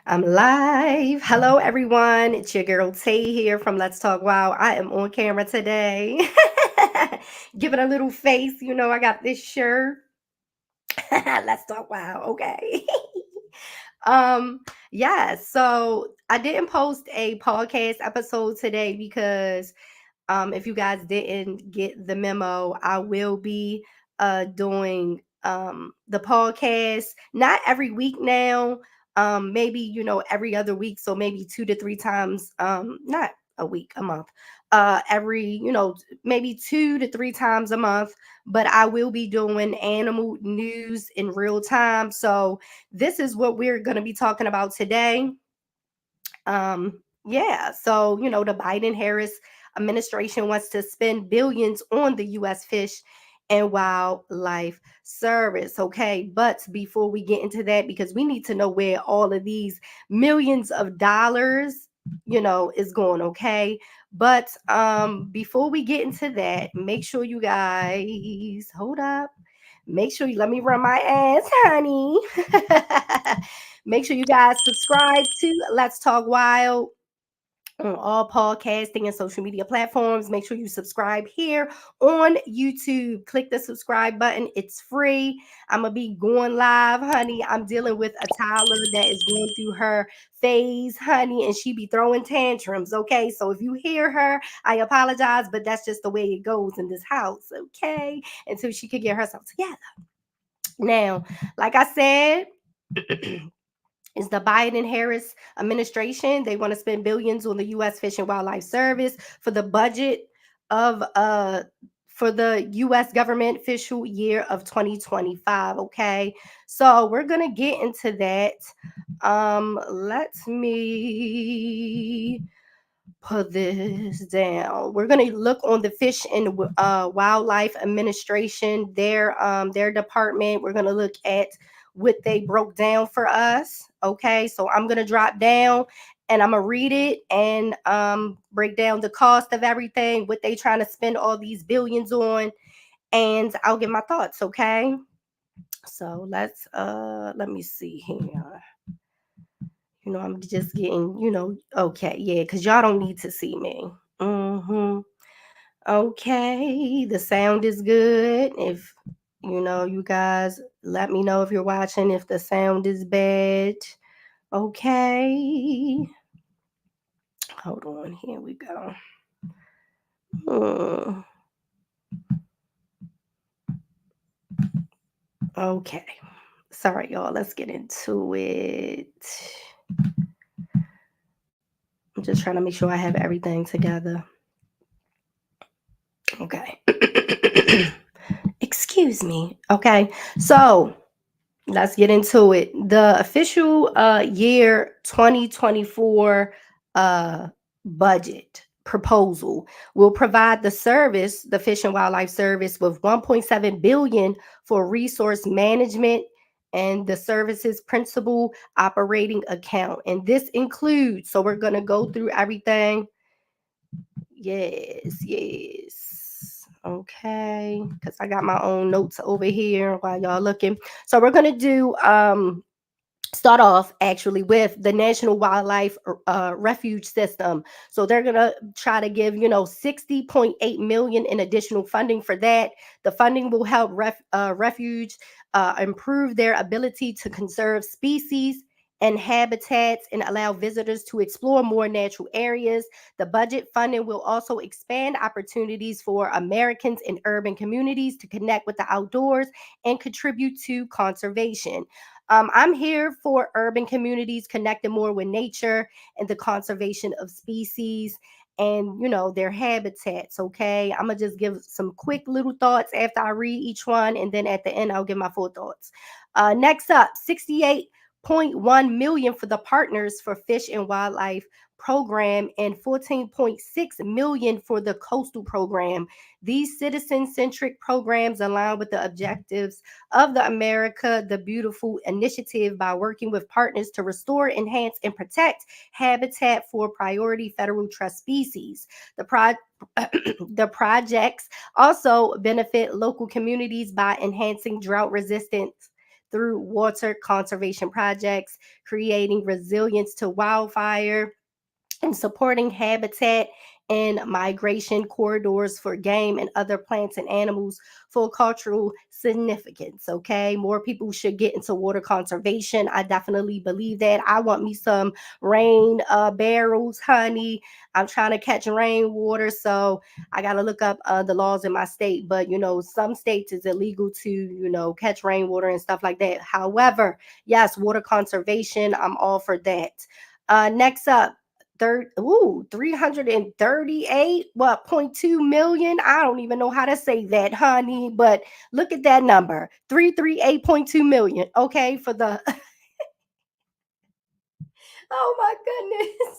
I'm live. Hello, everyone. It's your girl Tay here from Let's Talk Wow. I am on camera today. Giving a little face. I got this shirt. Let's Talk Wow. Okay. um, yeah, so I didn't post a podcast episode today because if you guys didn't get the memo, I will be doing the podcast not every week now. Maybe every other week, so maybe 2 to 3 times, not a week, a month. Every maybe 2 to 3 times a month, but I will be doing animal news in real time. So this is what we're going to be talking about today. Yeah, so the Biden Harris administration wants to spend billions on the US Fish and Wildlife Service. Okay, but before we get into that, because we need to know where all of these millions of dollars is going. Okay, but before we get into that, make sure you guys hold up. Make sure you let me run my ass, honey. Make sure you guys subscribe to Let's Talk Wild on all podcasting and social media platforms. Make sure you subscribe here on YouTube. Click the subscribe button. It's free. I'm going to be going live, honey. I'm dealing with a toddler that is going through her phase, honey, and she be throwing tantrums. Okay. So if you hear her, I apologize, but that's just the way it goes in this house. Okay. Until she can get herself together. Now, like I said, is the Biden Harris administration. They want to spend billions on the US Fish and Wildlife Service for the budget of for the US government fiscal year of 2025. Okay. So we're gonna get into that. Let me put this down. We're going to look on the Fish and Wildlife Administration, their department. We're going to look at what they broke down for us. Okay, so I'm going to drop down and I'm going to read it and break down the cost of everything, what they trying to spend all these billions on, and I'll give my thoughts. Okay, so let me see here. I'm just getting, okay, yeah, because y'all don't need to see me. Mm-hmm. Okay, the sound is good. If you guys let me know if you're watching, if the sound is bad. Okay. Hold on, here we go. Hmm. Okay. Sorry, y'all. Let's get into it. I'm just trying to make sure I have everything together. Okay. Excuse me. Okay. So let's get into it. The official year 2024 budget proposal will provide the Fish and Wildlife Service, with 1.7 billion for resource management and the service's principal operating account. And this includes, so we're going to go through everything. Yes, yes. Okay, because I got my own notes over here while y'all looking. So we're gonna do start off actually with the National Wildlife Refuge System. So they're gonna try to give 60.8 million in additional funding for that. The funding will help refuge improve their ability to conserve species and habitats and allow visitors to explore more natural areas. The budget funding will also expand opportunities for Americans in urban communities to connect with the outdoors and contribute to conservation. I'm here for urban communities connecting more with nature and the conservation of species and their habitats. Okay, I'm gonna just give some quick little thoughts after I read each one, and then at the end I'll give my full thoughts. Next up, 68.1 million for the Partners for Fish and Wildlife program and 14.6 million for the Coastal program. These citizen-centric programs align with the objectives of the America the Beautiful initiative by working with partners to restore, enhance, and protect habitat for priority federal trust species. The, pro- the projects also benefit local communities by enhancing drought resistance through water conservation projects, creating resilience to wildfire, and supporting habitat and migration corridors for game and other plants and animals for cultural significance. Okay, more people should get into water conservation. I definitely believe that. I want me some rain barrels, honey. I'm trying to catch rainwater, so I got to look up the laws in my state. But some states it's illegal to catch rainwater and stuff like that. However, yes, water conservation, I'm all for that. Next up, 338 what 0.2 million. I don't even know how to say that, honey, but look at that number, 338.2 million. Okay, for the oh my goodness.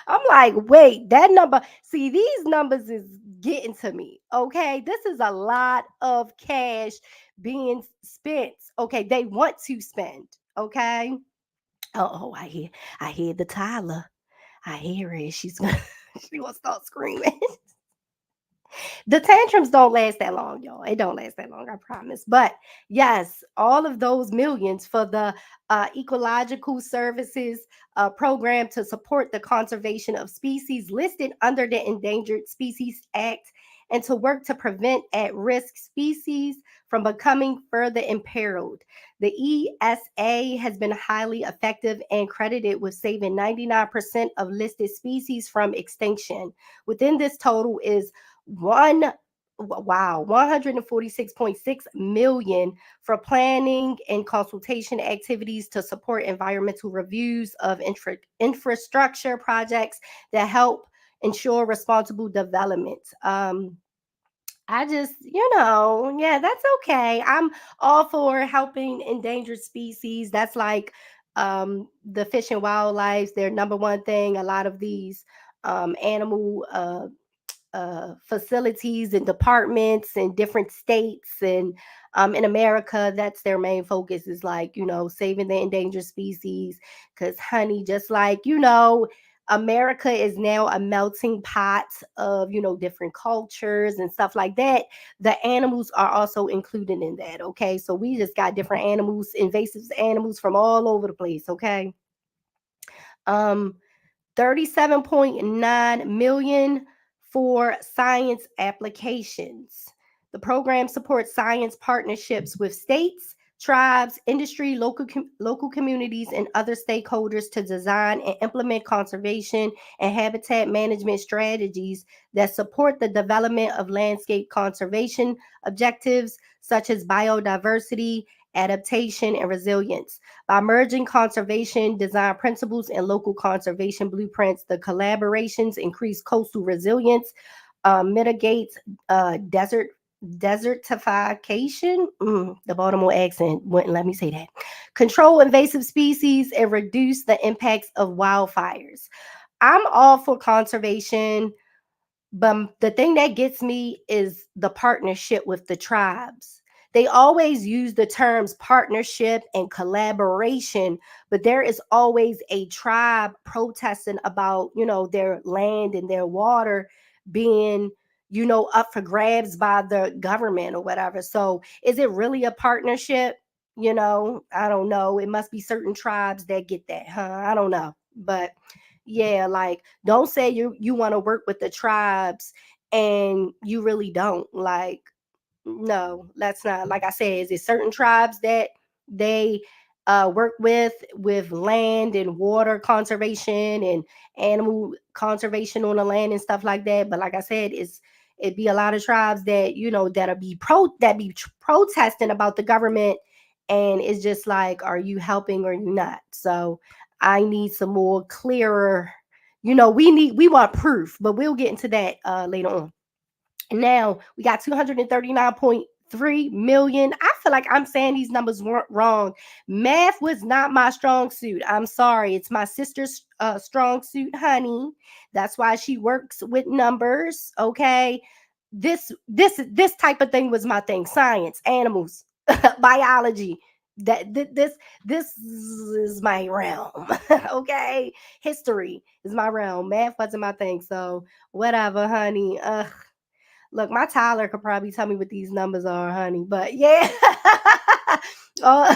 I'm like, wait, that number, see, these numbers is getting to me. Okay, this is a lot of cash being spent. Okay, they want to spend. Okay. Oh, I hear the Tyler. I hear it. She's gonna she gonna start screaming. The tantrums don't last that long, y'all. It don't last that long, I promise. But yes, all of those millions for the ecological services program to support the conservation of species listed under the Endangered Species Act and to work to prevent at risk species from becoming further imperiled. The ESA has been highly effective and credited with saving 99% of listed species from extinction. Within this total is one wow 146.6 million for planning and consultation activities to support environmental reviews of infrastructure projects that help ensure responsible development. I just, yeah, that's okay. I'm all for helping endangered species. That's like the fish and wildlife, their number one thing. A lot of these animal facilities and departments in different states and in America, that's their main focus is like, saving the endangered species. Because, honey, just like, America is now a melting pot of, different cultures and stuff like that. The animals are also included in that. Okay. So we just got different animals, invasive animals from all over the place. Okay. Um, 37.9 million for science applications. The program supports science partnerships with states, tribes, industry, local communities, and other stakeholders to design and implement conservation and habitat management strategies that support the development of landscape conservation objectives such as biodiversity, adaptation, and resilience. By merging conservation design principles and local conservation blueprints, the collaborations increase coastal resilience, mitigates desertification. The Baltimore accent wouldn't let me say that. Control invasive species and reduce the impacts of wildfires. I'm all for conservation, but the thing that gets me is the partnership with the tribes. They always use the terms partnership and collaboration, but there is always a tribe protesting about, their land and their water being, up for grabs by the government or whatever. So is it really a partnership? I don't know. It must be certain tribes that get that, huh? I don't know. But yeah, like don't say you want to work with the tribes and you really don't. Like, no, that's not, like I said, is it certain tribes that they work with land and water conservation and animal conservation on the land and stuff like that. But like I said, it'd be a lot of tribes that protesting about the government, and it's just like, are you helping or you not? So I need some more clearer, we want proof, but we'll get into that later on. Now we got 239.3 million. I feel like I'm saying these numbers weren't wrong. Math was not my strong suit. I'm sorry. It's my sister's strong suit, honey. That's why she works with numbers. Okay. This type of thing was my thing. Science, animals, biology. This is my realm. Okay. History is my realm. Math wasn't my thing. So whatever, honey. Look, my Tyler could probably tell me what these numbers are, honey. But yeah. Uh,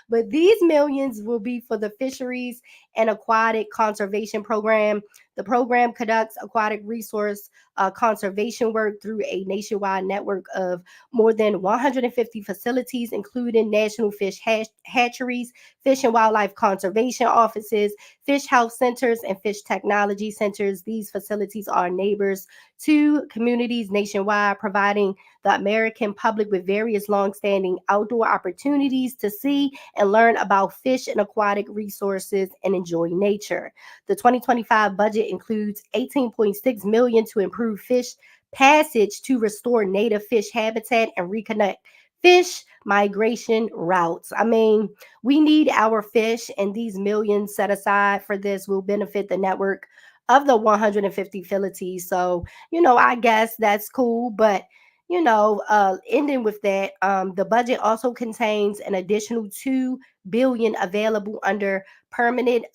but these millions will be for the Fisheries and Aquatic Conservation Program. The program conducts aquatic resource conservation work through a nationwide network of more than 150 facilities, including national fish hatcheries, fish and wildlife conservation offices, fish health centers, and fish technology centers. These facilities are neighbors to communities nationwide, providing the American public with various long-standing outdoor opportunities to see and learn about fish and aquatic resources and enjoy nature. The 2025 budget includes 18.6 million to improve fish passage to restore native fish habitat and reconnect fish migration routes. I mean, we need our fish, and these millions set aside for this will benefit the network of the 150 facilities. So, I guess that's cool, but ending with that, the budget also contains an additional 2 billion available under permanent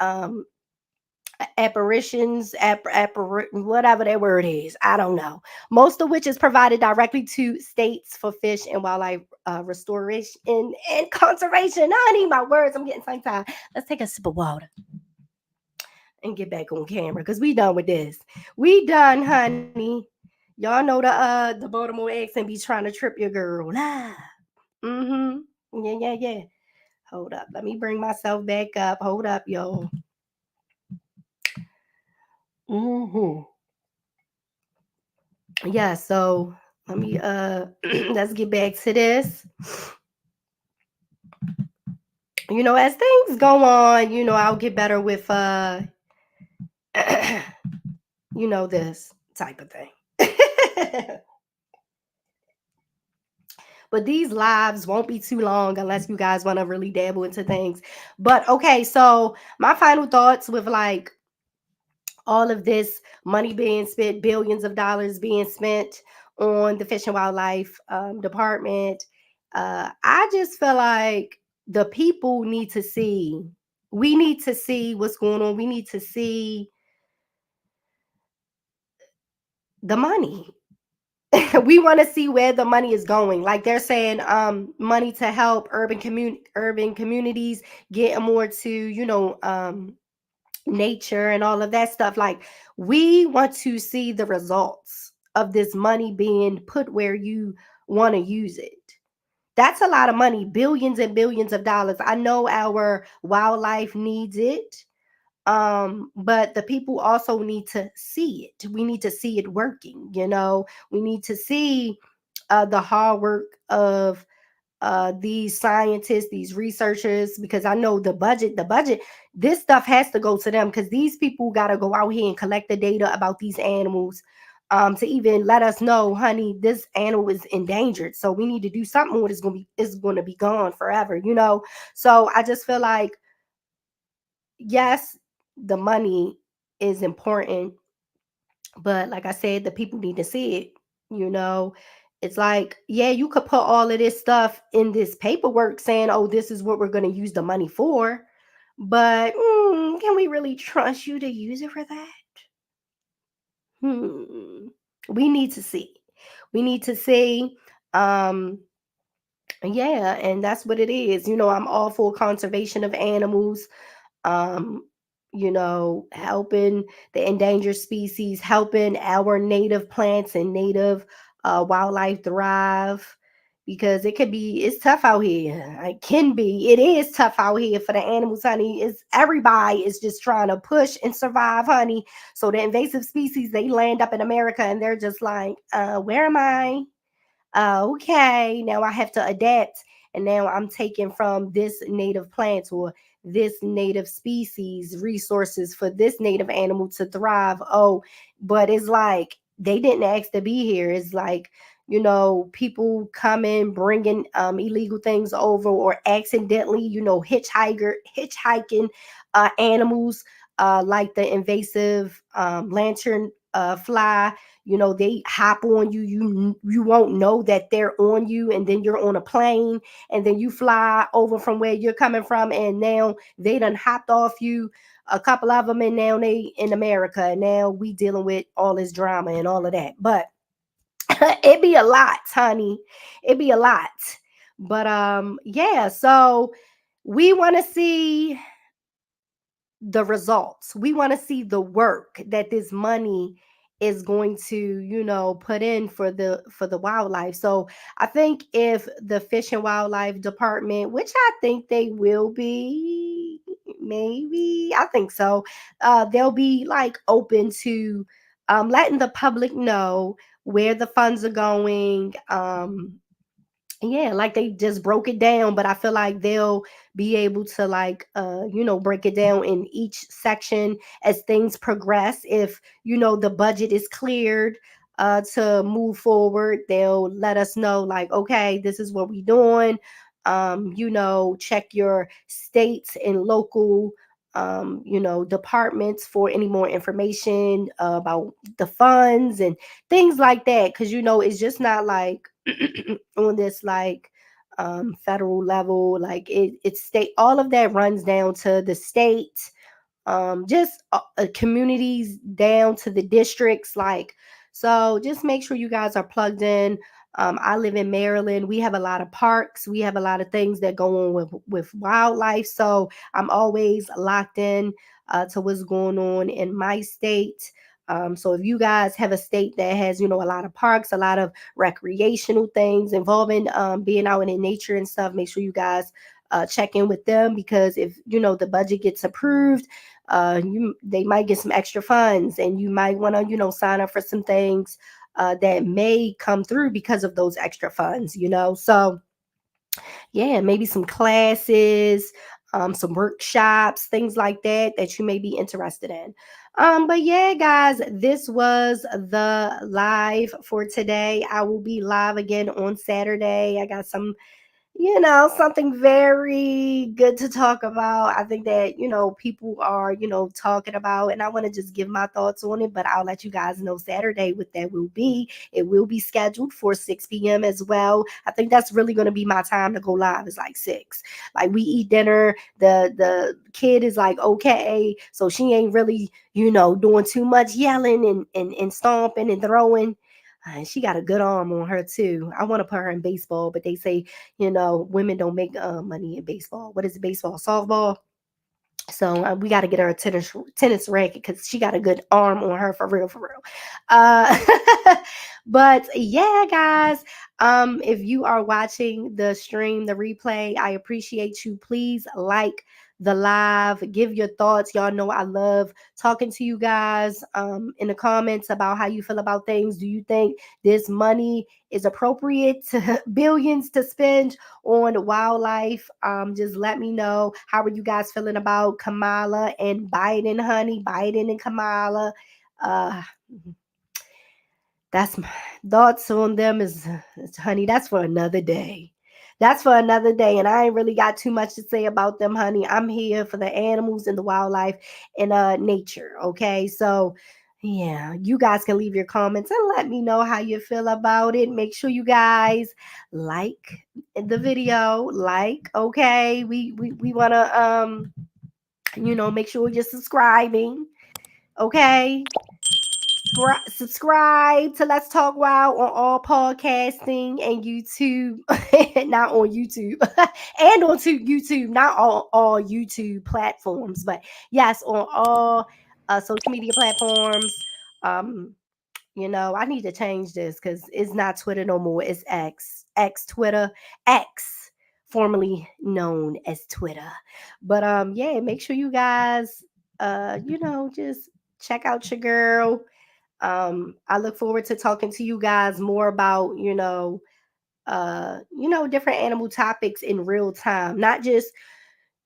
apparitions, whatever that word is. I don't know. Most of which is provided directly to states for fish and wildlife restoration and conservation. I need my words. I'm getting tongue tied. Let's take a sip of water and get back on camera because we done with this. We done, honey. Y'all know the Baltimore accent be trying to trip your girl. Nah. Mm-hmm. Yeah, yeah, yeah. Hold up. Let me bring myself back up. Hold up, y'all. Mm-hmm. Yeah, so let me let's get back to this. As things go on, I'll get better with this type of thing. But these lives won't be too long unless you guys want to really dabble into things. But okay, so my final thoughts with like all of this money being spent, billions of dollars being spent on the Fish and Wildlife Department. I just feel like the people need to see. We need to see what's going on. We need to see the money. We want to see where the money is going. Like they're saying, money to help urban communities get more to nature and all of that stuff. Like we want to see the results of this money being put where you want to use it. That's a lot of money, billions and billions of dollars. I know our wildlife needs it. But the people also need to see it. We need to see it working. We need to see the hard work of these scientists, these researchers, because I know the budget, this stuff has to go to them because these people got to go out here and collect the data about these animals, to even let us know, honey, this animal is endangered. So we need to do something or it's going to be gone forever, So I just feel like, yes, the money is important, but like I said, the people need to see it. You know, it's like, yeah, you could put all of this stuff in this paperwork saying, oh, this is what we're going to use the money for. But can we really trust you to use it for that? Hmm. We need to see. We need to see. Um, yeah, and that's what it is. I'm all for conservation of animals, um, helping the endangered species, helping our native plants and native wildlife thrive, because it's tough out here. It is tough out here for the animals, honey. Everybody is just trying to push and survive, honey. So the invasive species, they land up in America and they're just like, where am I? Okay, now I have to adapt, and now I'm taking from this native plant or this native species resources for this native animal to thrive. Oh, but it's like they didn't ask to be here. It's like, people coming bringing illegal things over, or accidentally, hitchhiking animals, like the invasive lantern fly. They hop on you. You won't know that they're on you, and then you're on a plane, and then you fly over from where you're coming from, and now they done hopped off you, a couple of them, and now they in America, and now we dealing with all this drama and all of that. But It be a lot, honey. It be a lot. But yeah, so we want to see the results. We want to see the work that this money is going to, put in for the wildlife. So I think if the Fish and Wildlife Department, which I think they will be, maybe, I think so, they'll be like open to letting the public know where the funds are going. Yeah, like they just broke it down, but I feel like they'll be able to like break it down in each section as things progress. If the budget is cleared to move forward, they'll let us know like, okay, this is what we're doing. Check your states and local departments for any more information about the funds and things like that, because it's just not like on this like federal level. Like it's state, all of that runs down to the state, just communities down to the districts. Like, so just make sure you guys are plugged in. I live in Maryland. We have a lot of parks. We have a lot of things that go on with wildlife. So I'm always locked in to what's going on in my state. So if you guys have a state that has, a lot of parks, a lot of recreational things involving being out in nature and stuff, make sure you guys check in with them, because if the budget gets approved, they might get some extra funds, and you might want to sign up for some things that may come through because of those extra funds. So yeah, maybe some classes, some workshops, things like that that you may be interested in. But yeah, guys, this was the live for today. I will be live again on Saturday. I got something very good to talk about. I think that, people are, talking about, and I want to just give my thoughts on it, but I'll let you guys know Saturday what that will be. It will be scheduled for 6 p.m. as well. I think that's really going to be my time to go live, is like 6. Like we eat dinner, the kid is like, okay, so she ain't really, doing too much yelling and stomping and throwing. She got a good arm on her too. I want to put her in baseball, but they say women don't make money in baseball. What is it, baseball, softball? So we got to get her a tennis racket, because she got a good arm on her, for real, for real. Uh, but yeah, guys, if you are watching the stream, the replay, I appreciate you. Please like the live, give your thoughts. Y'all know I love talking to you guys in the comments about how you feel about things. Do you think this money is appropriate to billions to spend on wildlife? Just let me know. How are you guys feeling about Kamala and Biden, honey? Biden and Kamala. Uh, that's my thoughts on them. Honey, that's for another day. That's for another day. And I ain't really got too much to say about them, honey. I'm here for the animals and the wildlife and nature. Okay. So yeah, you guys can leave your comments and let me know how you feel about it. Make sure you guys like the video. Like, okay. We wanna make sure you're subscribing. Okay. Subscribe to Let's Talk Wild on all podcasting and YouTube, not on YouTube, and on YouTube, not on all YouTube platforms, but yes, on all social media platforms. Um, I need to change this because it's not Twitter no more. It's Twitter, X, formerly known as Twitter. But yeah, make sure you guys, just check out your girl. I look forward to talking to you guys more about, different animal topics in real time, not just,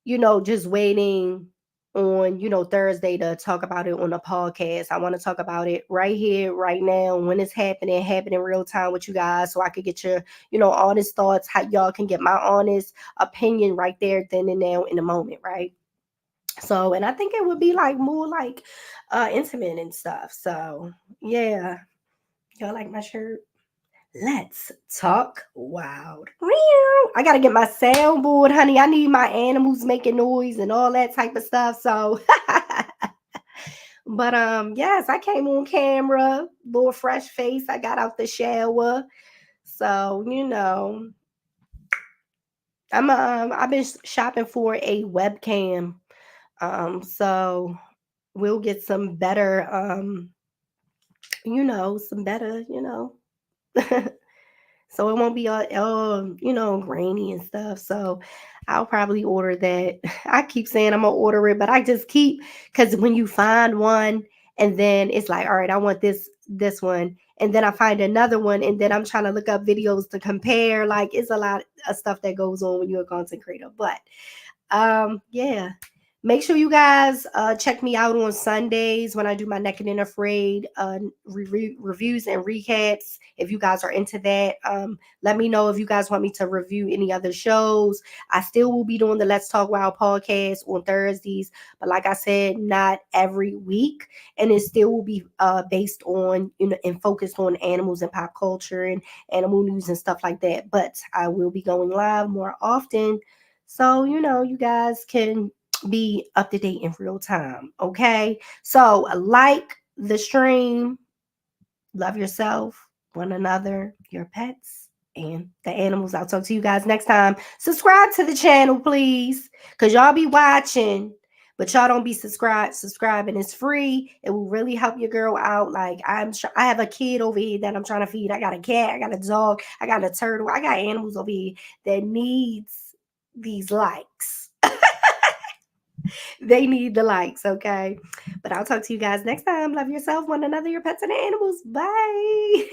just waiting on, Thursday to talk about it on a podcast. I want to talk about it right here, right now, when it's happening real time with you guys, so I could get your, honest thoughts, how y'all can get my honest opinion right there, then and now in the moment, right? So, and I think it would be like more like intimate and stuff. So yeah. Y'all like my shirt? Let's talk wild. I gotta get my soundboard, honey. I need my animals making noise and all that type of stuff. So But yes, I came on camera, little fresh face. I got out the shower. So, I've been shopping for a webcam. So we'll get some better some better, so it won't be all grainy and stuff. So I'll probably order that. I keep saying I'm gonna order it, but I just keep, because when you find one and then it's like, all right, I want this one, and then I find another one, and then I'm trying to look up videos to compare. Like, it's a lot of stuff that goes on when you're a content creator. But yeah, make sure you guys check me out on Sundays when I do my Naked and Afraid reviews and recaps. If you guys are into that, let me know if you guys want me to review any other shows. I still will be doing the Let's Talk Wild podcast on Thursdays, but like I said, not every week, and it still will be based on and focused on animals and pop culture and animal news and stuff like that. But I will be going live more often, so you guys can be up to date in real time. Okay, so like the stream, love yourself, one another, your pets, and the animals. I'll talk to you guys next time. Subscribe to the channel, please, because y'all be watching, but y'all don't be subscribing. It's free. It will really help your girl out. Like, I have a kid over here that I'm trying to feed. I got a cat, I got a dog, I got a turtle, I got animals over here that needs these likes. They need the likes, okay? But I'll talk to you guys next time. Love yourself, one another, your pets, and animals. Bye.